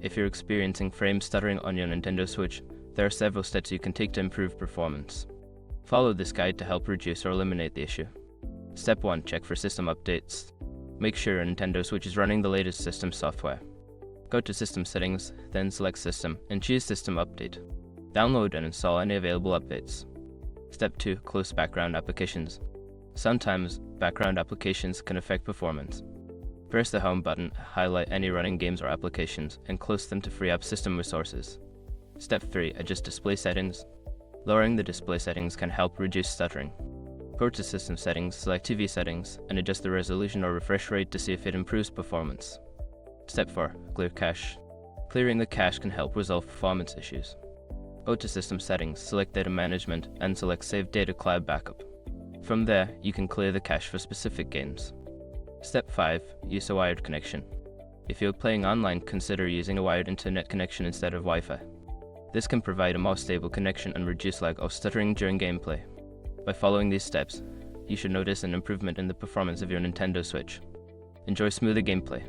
if you're experiencing frame stuttering on your Nintendo Switch, there are several steps you can take to improve performance. Follow this guide to help reduce or eliminate the issue. Step 1. Check for system updates. Make sure your Nintendo Switch is running the latest system software. Go to System Settings, then select System, and choose System Update. Download and install any available updates. Step 2. Close background applications. Sometimes, background applications can affect performance. Press the Home button, highlight any running games or applications, and close them to free up system resources. Step 3. Adjust display settings. Lowering the display settings can help reduce stuttering. Go to System Settings, select TV Settings, and adjust the resolution or refresh rate to see if it improves performance. Step 4. Clear cache. Clearing the cache can help resolve performance issues. Go to System Settings, select Data Management, and select Save Data Cloud Backup. From there, you can clear the cache for specific games. Step 5. Use a wired connection. If you're playing online, consider using a wired internet connection instead of Wi-Fi. This can provide a more stable connection and reduce lag or stuttering during gameplay. By following these steps, you should notice an improvement in the performance of your Nintendo Switch. Enjoy smoother gameplay.